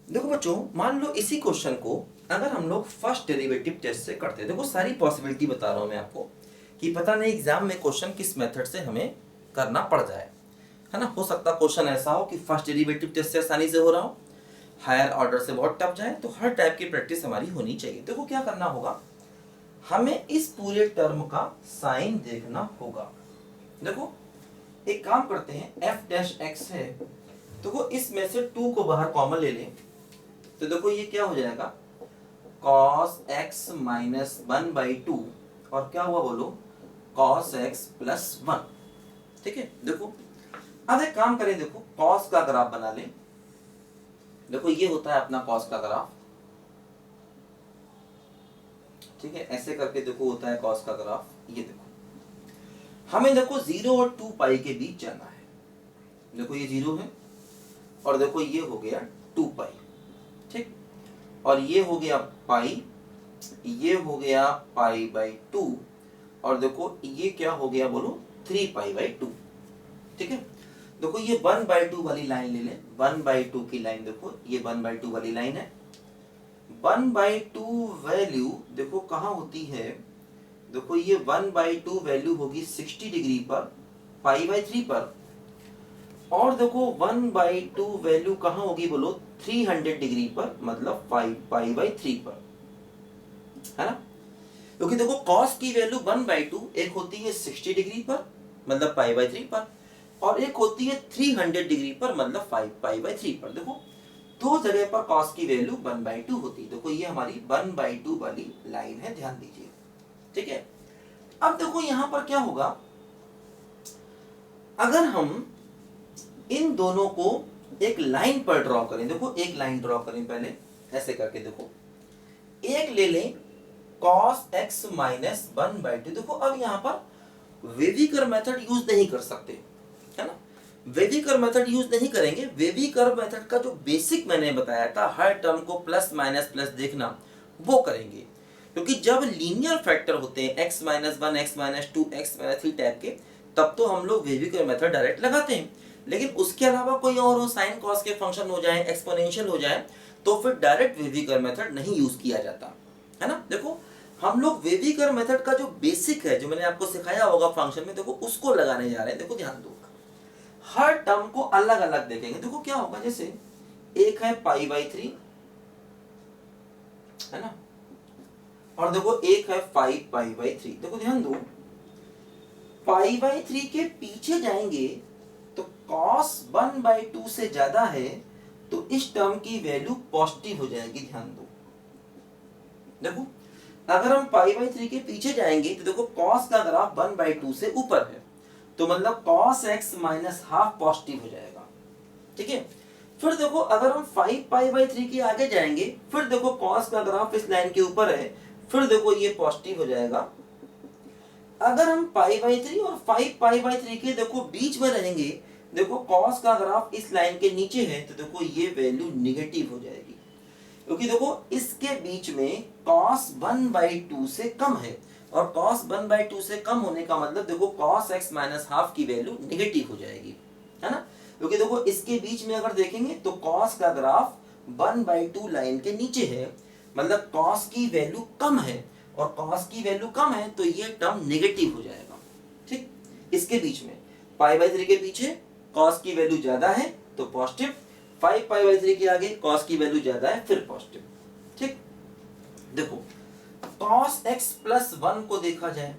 देखो बच्चों, मान लो इसी क्वेश्चन को अगर हम लोग फर्स्ट डेरिवेटिव टेस्ट से करते हैं, देखो सारी पॉसिबिलिटी बता रहा हूं मैं आपको कि पता नहीं एग्जाम में क्वेश्चन किस मेथड से हमें करना पड़ जाए, है ना। हो सकता क्वेश्चन ऐसा हो कि फर्स्ट डेरिवेटिव टेस्ट से आसानी से हो रहा हो, हायर ऑर्डर से बहुत टफ जाए, तो हर टाइप की प्रैक्टिस हमारी होनी चाहिए। देखो क्या करना होगा, हमें इस पूरे टर्म का साइन देखना होगा। देखो एक काम करते हैं, एफ डैश एक्स है, देखो इसमें से 2 को बाहर कॉमन ले लें, तो देखो ये क्या हो जाएगा, cos x माइनस 1/2, और क्या हुआ बोलो, cos x प्लस 1। ठीक है, देखो अब एक काम करें, देखो cos का ग्राफ बना लें। देखो ये होता है अपना cos का ग्राफ, ठीक है, ऐसे करके देखो होता है cos का ग्राफ। ये देखो हमें देखो 0 और 2 पाई के बीच जाना है। देखो ये 0 है और देखो ये हो गया 2 पाई, ठीक, और ये हो गया पाई, ये हो गया पाई बाई 2, और देखो ये क्या हो गया बोलो, 3 पाई बाई 2। ठीक है, देखो ये 1/2 वाली लाइन ले लें, 1/2 की लाइन, देखो ये 1/2 वाली लाइन है। 1/2 वैल्यू देखो कहाँ होती है, देखो ये 1/2 वैल्यू होगी 60 डिग्री पर, पाई बाई 3 पर, और देखो 1/2 वैल्यू कहाँ होगी बोलो, 300 डिग्री पर, मतलब 5 पाई बाई 3 पर, है ना। क्योंकि देखो cos की वैल्यू 1/2 एक होती है 60 डिग्री पर, मतलब पाई बाई 3 पर, और एक होती है 300 डिग्री पर, मतलब 5 पाई बाई 3 पर। देखो दो जगह पर cos की वैल्यू 1/2 होती है। देखो ये हमारी 1/2 वाली लाइन है, ध्यान दीजिए। ठीक है, अब देखो यहां पर क्या होगा, अगर हम इन दोनों को एक लाइन पर ड्रॉ करें, देखो एक लाइन ड्रॉ करें पहले, ऐसे करके देखो एक ले लें cos x माइनस 1/2। देखो अब यहां पर वेविकर मेथड यूज नहीं कर सकते, है ना। वेविकर मेथड यूज नहीं करेंगे। वेविकर मेथड का जो बेसिक मैंने बताया था, हर टर्म को प्लस माइनस प्लस देखना, वो करेंगे। क्योंकि जब लीनियर फैक्टर होते हैं x minus 1, x minus 2, x minus 3 type के, तब तो हम लोग वेविकर मेथड डायरेक्ट लगाते हैं। लेकिन उसके अलावा कोई और हो, साइन कॉस के फंक्शन हो जाए, एक्सपोनेंशियल हो जाए, तो फिर डायरेक्ट वेविकर मेथड नहीं यूज किया जाता, है ना। देखो हम लोग वेविकर मेथड का जो बेसिक है, जो मैंने आपको सिखाया होगा फंक्शन में, देखो उसको लगाने जा रहे हैं। देखो ध्यान दो, हर टर्म को अलग अलग देखेंगे। देखो क्या होगा, जैसे एक है पाई बाई 3, है ना, और देखो एक है 5 पाई बाई 3। देखो ध्यान दो, पाई बाई 3 के पीछे जाएंगे तो cos 1/2 से ज्यादा है, तो इस टर्म की वैल्यू पॉजिटिव हो जाएगी। ध्यान दो, देखो अगर हम पाई बाई 3 के पीछे जाएंगे तो देखो cos का ग्राफ 1/2 से ऊपर है, तो मतलब cos x minus half positive हो जाएगा। ठीक है, फिर देखो अगर हम 5 पाई बाई 3 के आगे जाएंगे, फिर देखो cos का ग्राफ इस लाइन के ऊपर है, फिर देखो ये पॉजिटिव हो जाएगा। अगर हम पाई बाई 3 और 5 पाई बाई 3 के देखो बीच में रहेंगे, देखो cos का ग्राफ इस लाइन के नीचे है, तो देखो ये वैल्यू निगेटिव हो जाएगी। क्योंकि देखो इसके बीच में cos 1/2 से कम है, और cos 1/2 से कम होने का मतलब देखो cos x माइनस हाफ की वैल्यू निगेटिव हो जाएगी, है ना। क्योंकि देखो इसके बीच में अगर देखेंगे तो cos का ग्राफ 1/2 लाइन के नीचे है, मतलब cos की वैल्यू कम है, और cos की वैल्यू कम है तो ये टर्म निगेटिव हो जाएगा। ठीक, इसके बीच में पाई बाई 3 के पीछे cos की वैल्यू ज्यादा है तो पॉजिटिव, 5 पाई बाई 3 के आगे cos की वैल्यू ज्यादा है फिर पॉजिटिव। ठीक, देखो cos x प्लस 1 को देखा जाए,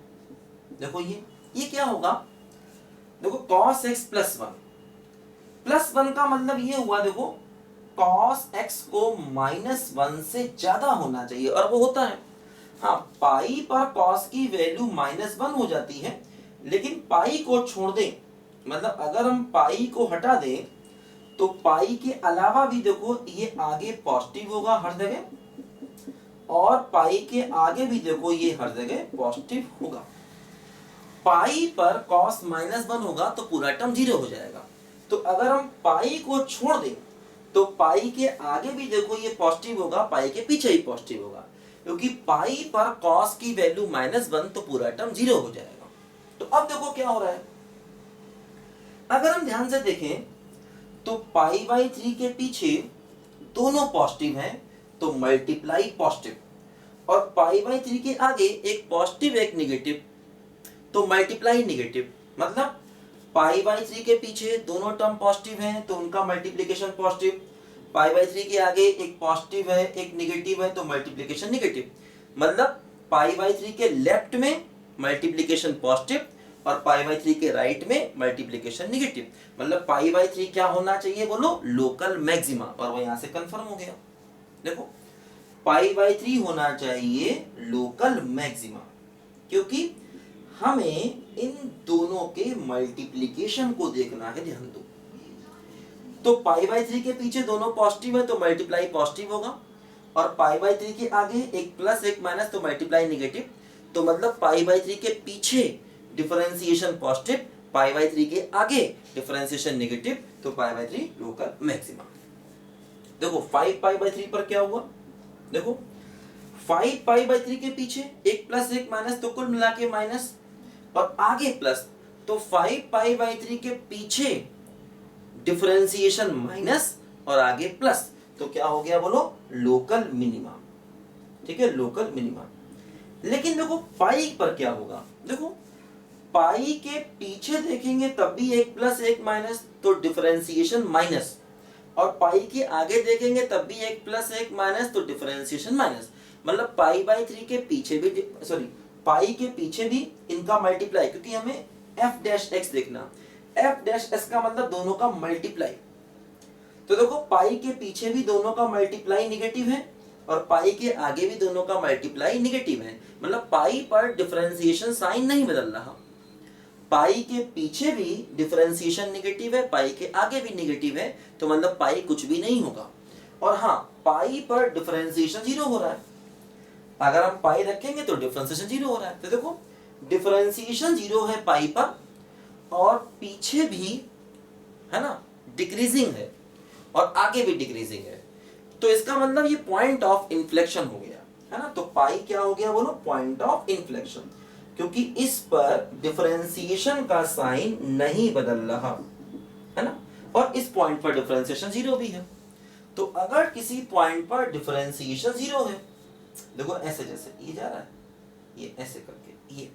देखो ये क्या होगा, देखो cos x प्लस 1, प्लस 1 का मतलब ये हुआ, देखो cos x को माइनस 1 से ज्यादा होना चाहिए, और वो होता है। हाँ, पाई पर cos की वैल्यू माइनस 1 हो जाती है, लेकिन पाई को छोड़ दें, मतलब अगर हम पाई को हटा दें तो पाई के अलावा भी देखो ये आगे पॉजिटिव होगा हर जगह, और पाई के आगे भी देखो ये हर जगह पॉजिटिव होगा। पाई पर cos माइनस 1 होगा तो पूरा टर्म 0 हो जाएगा। तो अगर हम पाई को छोड़ दें तो पाई के आगे भी देखो ये पॉजिटिव होगा, पाई के पीछे ही पॉजिटिव होगा, क्योंकि पाई पर cos की वैल्यू -1 तो पूरा टर्म 0 हो जाएगा। तो अब देखो क्या हो रहा है, अगर हम ध्यान से देखें तो पाई बाई 3 के पीछे दोनों पॉजिटिव हैं तो मल्टीप्लाई पॉजिटिव, और पाई बाई 3 के आगे एक पॉजिटिव एक निगेटिव तो मल्टीप्लाई निगेटिव, मतलब पाई बाई 3 के पीछे दोनों टर्म पॉजिटिव हैं तो उनका मल्टीप्लिकेशन पॉजिटिव, पाई बाई 3 के आगे एक पॉजिटिव है एक निगेटिव है तो मल्टीप्लिकेशन निगेटिव, मतलब पाई बाई 3 के लेफ्ट में मल्टीप्लिकेशन पॉजिटिव और पाई बाई 3 के राइट में मल्टीप्लिकेशन निगेटिव, मतलब पाई बाई 3 क्या होना चाहिए बोलो, लोकल मैक्सिमा, और वो यहां से कंफर्म हो गया। देखो पाई बाई 3 होना चाहिए लोकल मैक्सिमा, क्योंकि हमें इन दोनों के मल्टीप्लिकेशन को देखना है, ध्यान दो। तो पाई बाई 3 के पीछे दोनों पॉजिटिव है तो मल्टीप्लाई पॉजिटिव होगा, और पाई बाई 3 के आगे एक प्लस एक माइनस तो मल्टीप्लाई निगेटिव, तो मतलब पाई बाई 3 के पीछे डिफरेंशिएशन पॉजिटिव, पाई बाई 3 के आगे डिफरेंशिएशन नेगेटिव, तो पाई बाई 3 लोकल मैक्सिमा। देखो 5 पाई बाई 3 पर क्या हुआ, देखो 5 पाई बाई 3 के पीछे एक प्लस एक माइनस तो कुल मिला के माइनस, और आगे प्लस, तो 5 पाई बाई 3 के पीछे डिफरेंशिएशन माइनस और आगे प्लस, तो क्या हो गया बोलो, लोकल मिनिमा। ठीक है, लोकल मिनिमा। लेकिन देखो पाई पर क्या होगा, देखो पाई के पीछे देखेंगे तब भी एक प्लस एक माइनस तो डिफरेंशिएशन माइनस, और पाई के आगे देखेंगे तब भी एक प्लस एक माइनस तो डिफरेंशिएशन माइनस, मतलब पाई बाई 3 के पीछे भी पाई के पीछे भी इनका मल्टीप्लाई, क्योंकि हमें एफ डैश एक्स देखना, एफ डैश एक्स का मतलब दोनों का मल्टीप्लाई, तो देखो पाई के पीछे भी दोनों का मल्टीप्लाई निगेटिव है और पाई के आगे भी दोनों का मल्टीप्लाई निगेटिव है, मतलब पाई पर डिफरेंशिएशन साइन नहीं बदल रहा, पाई के पीछे भी डिफरेंशिएशन निगेटिव है, पाई के आगे भी निगेटिव है, तो मतलब पाई कुछ भी नहीं होगा। और हाँ, पाई पर डिफरेंशिएशन 0 हो रहा है, अगर हम पाई रखेंगे तो डिफरेंशिएशन 0 हो रहा है, तो देखो डिफरेंशिएशन 0 है पाई पर, और पीछे भी है ना डिक्रीजिंग है और आगे भी डिक्रीजिंग है, तो इसका मतलब ये पॉइंट ऑफ इन्फ्लेक्शन हो गया, है ना। तो पाई क्या हो गया बोलो, पॉइंट ऑफ इन्फ्लेक्शन, क्योंकि इस पर डिफरेंशिएशन का साइन नहीं बदल रहा, है ना, और इस पॉइंट पर डिफरेंशिएशन 0 भी है। तो अगर किसी पॉइंट पर डिफरेंशिएशन 0 है, देखो ऐसे जैसे ये जा रहा है, ये ऐसे करके ये,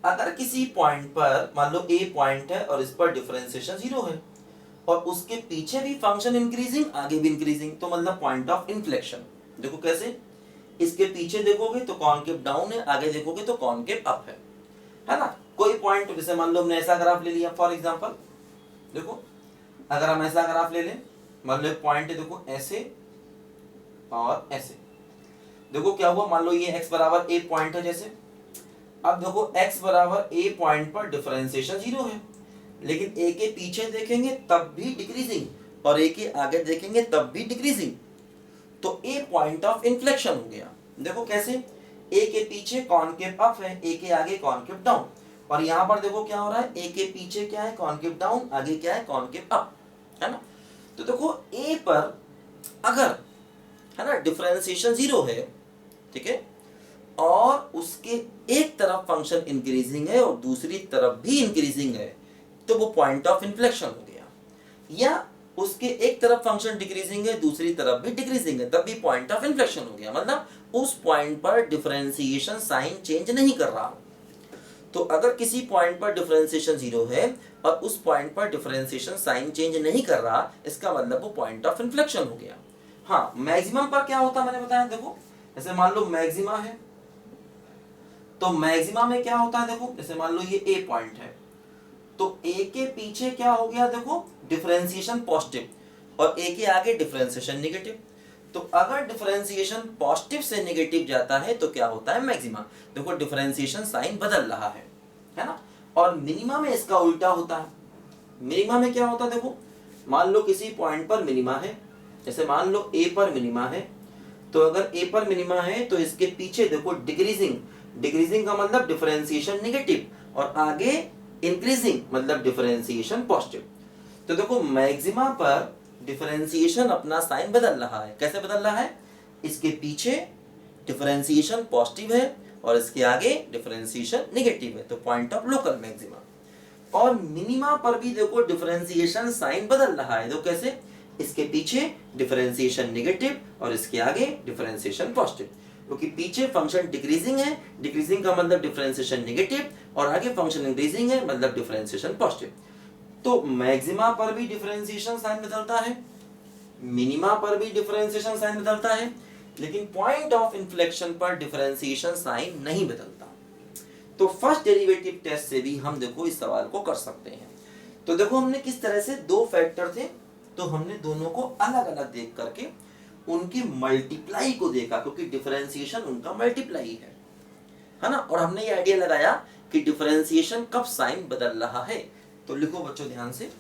अगर किसी पॉइंट पर मान लो ए पॉइंट है और इस पर डिफरेंशिएशन 0 है और उसके पीछे भी फंक्शन इंक्रीजिंग आगे भी इंक्रीजिंग, तो मतलब पॉइंट ऑफ इन्फ्लेक्शन। देखो कैसे, इसके पीछे देखोगे तो कॉनकेव डाउन है, आगे देखोगे तो कॉनकेव अप है ना। कोई पॉइंट, जैसे मान लो हमने ऐसा ग्राफ ले लिया फॉर एग्जांपल, देखो अगर हम ऐसा ग्राफ ले लें, मान लो एक पॉइंट है, देखो ऐसे और ऐसे, देखो क्या हुआ, मान लो ये x बराबर a पॉइंट है जैसे, अब देखो x बराबर a पॉइंट पर डिफरेंशिएशन 0 है, लेकिन a के पीछे देखेंगे तब भी डिक्रीजिंग और a के आगे देखेंगे तब भी डिक्रीजिंग, तो a पॉइंट ऑफ इन्फ्लेक्शन हो गया। देखो कैसे, a के पीछे कॉनकेव अप है, a के आगे कॉनकेव डाउन, और यहाँ पर देखो क्या हो रहा है, a के पीछे क्या है कॉनकेव डाउन, आगे क्या है कॉनकेव अप, है ना। तो देखो a पर अगर है ना डिफरेंशिएशन 0 है, ठीक है, और उसके एक तरफ फंक्शन इंक्रीजिंग है और दूसरी तरफ भी इंक्रीजिंग है, तो वो पॉइंट ऑफ इन्फ्लेक्शन हो गया। या उसके एक तरफ फंक्शन डिक्रीजिंग है, दूसरी तरफ भी डिक्रीजिंग है, तब भी पॉइंट ऑफ इन्फ्लेक्शन हो गया, मतलब उस पॉइंट पर डिफरेंशिएशन साइन चेंज नहीं कर रहा। तो अगर किसी पॉइंट पर डिफरेंशिएशन 0 है और उस पॉइंट पर डिफरेंशिएशन साइन चेंज नहीं कर रहा, इसका मतलब वो पॉइंट ऑफ इन्फ्लेक्शन हो गया। हाँ, मैक्सिमम पर क्या होता मैंने बताया, देखो जैसे मान लो मैक्सिमा है, तो मैक्सिमा में क्या होता है, देखो जैसे मान लो ये ए पॉइंट है, तो ए के पीछे क्या हो गया, देखो डिफरेंशिएशन पॉजिटिव और ए के आगे डिफरेंशिएशन नेगेटिव, तो अगर डिफरेंशिएशन पॉजिटिव से नेगेटिव जाता है तो क्या होता है मैक्सिमा, देखो डिफरेंशिएशन साइन बदल रहा है ना। और मिनिमा में इसका उल्टा होता है, मिनिमा में क्या होता है, देखो मान लो किसी पॉइंट पर मिनिमा है, जैसे मान लो ए पर मिनिमा है, तो अगर ए पर मिनिमा है तो इसके पीछे देखो डिक्रीजिंग, डिक्रीजिंग का मतलब डिफरेंशिएशन नेगेटिव और आगे इंक्रीजिंग मतलब डिफरेंशिएशन पॉजिटिव। तो देखो मैक्सिमा पर डिफरेंशिएशन अपना साइन बदल रहा है, कैसे बदल रहा है, इसके पीछे डिफरेंशिएशन पॉजिटिव है और इसके आगे डिफरेंशिएशन नेगेटिव है, तो पॉइंट ऑफ लोकल मैक्सिमा। और मिनिमा पर भी देखो डिफरेंशिएशन साइन बदल रहा है, तो कैसे, इसके पीछे डिफरेंशिएशन नेगेटिव और इसके आगे डिफरेंशिएशन पॉजिटिव, क्योंकि पीछे फंक्शन डिक्रीजिंग है, डिक्रीजिंग का मतलब डिफरेंशिएशन नेगेटिव, और आगे फंक्शन इंक्रीजिंग है मतलब डिफरेंशिएशन पॉजिटिव। तो मैक्सिमा पर भी डिफरेंशिएशन साइन बदलता है, मिनिमा पर भी डिफरेंशिएशन साइन बदलता है, लेकिन पॉइंट ऑफ इन्फ्लेक्शन पर डिफरेंशिएशन साइन नहीं बदलता। तो फर्स्ट डेरिवेटिव टेस्ट से भी हम देखो इस सवाल को कर सकते हैं। तो देखो हमने किस तरह से दो फैक्टर थे, तो हमने दोनों को अलग अलग देख करके उनकी मल्टीप्लाई को देखा, क्योंकि डिफरेंशिएशन उनका मल्टीप्लाई है ना। और हमने ये आइडिया लगाया कि डिफरेंशिएशन कब साइन बदल रहा है। तो लिखो बच्चों ध्यान से,